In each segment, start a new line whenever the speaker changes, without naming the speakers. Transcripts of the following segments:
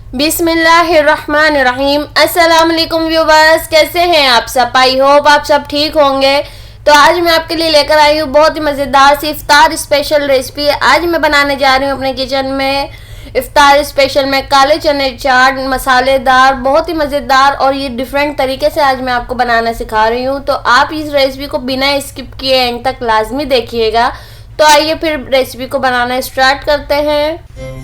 बिस्मिल्लाहिर्रहमानिर्रहीम। अस्सलाम वालेकुम व्यूवर्स, कैसे हैं आप सब? आई होप आप सब ठीक होंगे। तो आज मैं आपके लिए लेकर आई हूँ बहुत ही मज़ेदार सी इफ्तार स्पेशल रेसिपी। आज मैं बनाने जा रही हूँ अपने किचन में इफ्तार स्पेशल में काले चने चाट, मसालेदार, बहुत ही मज़ेदार, और ये डिफरेंट तरीके से आज मैं आपको बनाना सिखा रही हूँ। तो आप इस रेसिपी को बिना स्किप किए एंड तक लाजमी देखिएगा। तो आइए फिर रेसिपी को बनाना स्टार्ट करते हैं।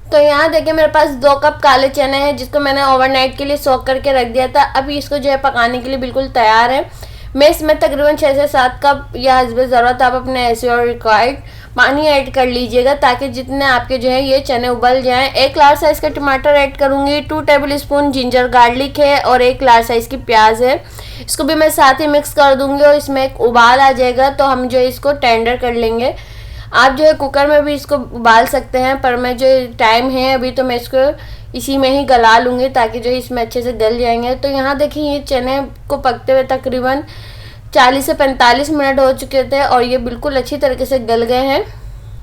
तो यहाँ देखिए मेरे पास 2 कप काले चने हैं जिसको मैंने ओवरनाइट के लिए सोक करके रख दिया था। अभी इसको जो है पकाने के लिए बिल्कुल तैयार है। मैं इसमें तकरीबन 6 से 7 कप या हस्ब ज़रूरत आप अपने ऐसे और रिक्वायर्ड पानी ऐड कर लीजिएगा ताकि जितने आपके जो है ये चने उबल जाएं। 1 लार्ज साइज़ का टमाटर ऐड करूँगी, 2 टेबल स्पून जिंजर गार्लिक है और 1 लार्ज साइज़ की प्याज है। इसको भी मैं साथ ही मिक्स कर दूँगी और इसमें एक उबाल आ जाएगा तो हम जो है इसको टेंडर कर लेंगे। आप जो है कुकर में भी इसको उबाल सकते हैं, पर मैं जो टाइम है अभी तो मैं इसको इसी में ही गला लूँगी ताकि जो इसमें अच्छे से गल जाएंगे। तो यहाँ देखिए ये चने को पकते हुए तकरीबन 40 से 45 मिनट हो चुके थे और ये बिल्कुल अच्छी तरीके से गल गए हैं।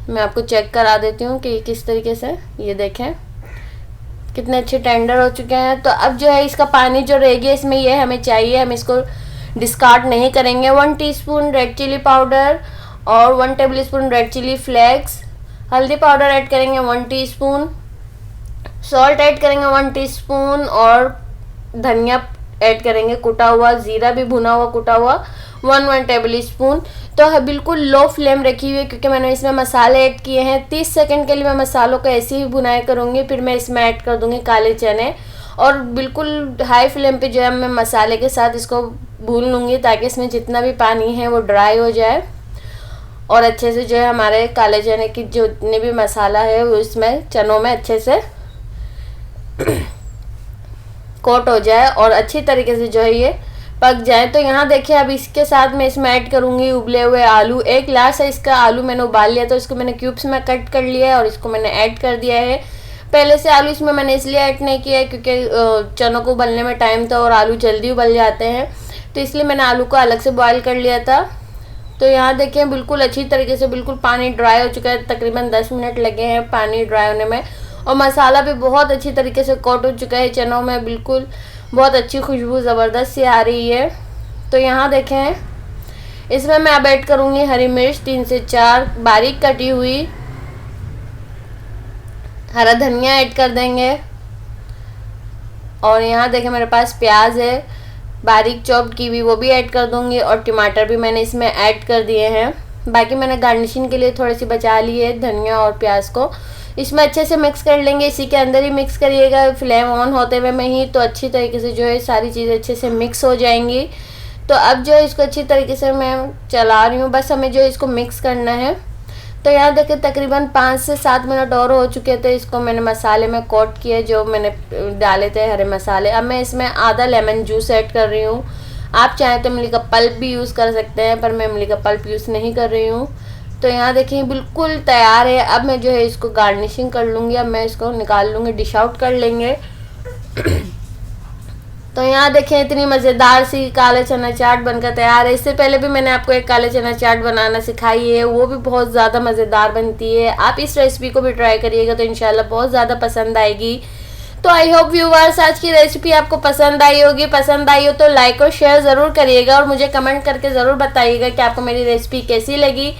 मैं आपको चेक करा देती हूँ कि किस तरीके से, ये देखें कितने अच्छे टेंडर हो चुके हैं। तो अब जो है इसका पानी जो रह गया इसमें ये हमें चाहिए, हम इसको डिस्कार्ड नहीं करेंगे। 1 टीस्पून रेड चिली पाउडर और 1 tablespoon red chilli flakes, हल्दी पाउडर ऐड करेंगे 1 टीस्पून, सॉल्ट ऐड करेंगे 1 टीस्पून और धनिया ऐड करेंगे कुटा हुआ, ज़ीरा भी भुना हुआ कुटा हुआ 1 टेबल स्पून। तो है बिल्कुल लो फ्लेम रखी हुई है क्योंकि मैंने इसमें मसाले ऐड किए हैं। 30 सेकंड के लिए मैं मसालों को ऐसे ही भुनाई करूँगी, फिर मैं इसमें ऐड कर दूँगी काले चने और बिल्कुल हाई फ्लेम पे जो है मैं मसाले के साथ इसको भून लूँगी ताकि इसमें जितना भी पानी है वो ड्राई हो जाए और अच्छे से जो है हमारे काले चने की जितने भी मसाला है वो इसमें चनों में अच्छे से कोट हो जाए और अच्छी तरीके से जो है ये पक जाए। तो यहाँ देखिए अब इसके साथ मैं इसमें ऐड करूँगी उबले हुए आलू। 1 लार्ज साइज़ का आलू मैंने उबाल लिया तो इसको मैंने क्यूब्स में कट कर लिया है और इसको मैंने ऐड कर दिया है। पहले से आलू इसमें मैंने इसलिए ऐड नहीं किया है क्योंकि चनों को उबलने में टाइम था और आलू जल्दी उबल जाते हैं, तो इसलिए मैंने आलू को अलग से बॉयल कर लिया था। तो यहाँ देखिए बिल्कुल अच्छी तरीके से बिल्कुल पानी ड्राई हो चुका है, तकरीबन 10 मिनट लगे हैं पानी ड्राई होने में और मसाला भी बहुत अच्छी तरीके से कोट हो चुका है चनों में, बिल्कुल बहुत अच्छी खुशबू ज़बरदस्त सी आ रही है। तो यहाँ देखें इसमें मैं अब ऐड करूँगी हरी मिर्च 3 से 4 बारीक कटी हुई, हरा धनिया ऐड कर देंगे और यहाँ देखें मेरे पास प्याज है बारीक चॉप्ड की हुई, वो भी ऐड कर दूंगी और टमाटर भी मैंने इसमें ऐड कर दिए हैं। बाकी मैंने गार्निशिंग के लिए थोड़ी सी बचा ली है धनिया और प्याज को। इसमें अच्छे से मिक्स कर लेंगे, इसी के अंदर ही मिक्स करिएगा फ्लेम ऑन होते हुए में ही, तो अच्छी तरीके से जो है सारी चीज़ें अच्छे से मिक्स हो जाएंगी। तो अब जो है इसको अच्छी तरीके से मैं चला रही हूँ, बस हमें जो इसको मिक्स करना है। तो यहाँ देखिए तकरीबन 5 से 7 मिनट और हो चुके थे, इसको मैंने मसाले में कोट किया जो मैंने डाले थे हरे मसाले। अब मैं इसमें आधा लेमन जूस ऐड कर रही हूँ। आप चाहें तो इमली का पल्प भी यूज़ कर सकते हैं, पर मैं इमली का पल्प यूज़ नहीं कर रही हूँ। तो यहाँ देखिए बिल्कुल तैयार है। अब मैं जो है इसको गार्निशिंग कर लूँगी, अब मैं इसको निकाल लूँगी, डिश आउट कर लेंगे। तो यहाँ देखें इतनी मज़ेदार सी काले चना चाट बनकर तैयार है। इससे पहले भी मैंने आपको एक काले चना चाट बनाना सिखाई है, वो भी बहुत ज़्यादा मज़ेदार बनती है। आप इस रेसिपी को भी ट्राई करिएगा तो इंशाल्लाह बहुत ज़्यादा पसंद आएगी। तो आई होप व्यूवर्स आज की रेसिपी आपको पसंद आई होगी। पसंद आई हो तो लाइक और शेयर ज़रूर करिएगा और मुझे कमेंट करके ज़रूर बताइएगा कि आपको मेरी रेसिपी कैसी लगी।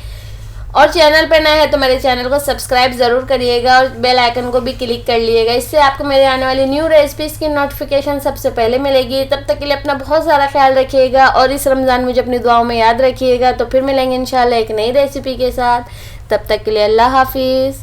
और चैनल पर नए हैं तो मेरे चैनल को सब्सक्राइब ज़रूर करिएगा और बेल आइकन को भी क्लिक कर लीजिएगा, इससे आपको मेरे आने वाली न्यू रेसिपीज़ की नोटिफिकेशन सबसे पहले मिलेगी। तब तक के लिए अपना बहुत सारा ख्याल रखिएगा और इस रमज़ान मुझे अपनी दुआओं में याद रखिएगा। तो फिर मिलेंगे इंशाल्लाह एक नई रेसिपी के साथ, तब तक के लिए अल्लाह हाफिज़।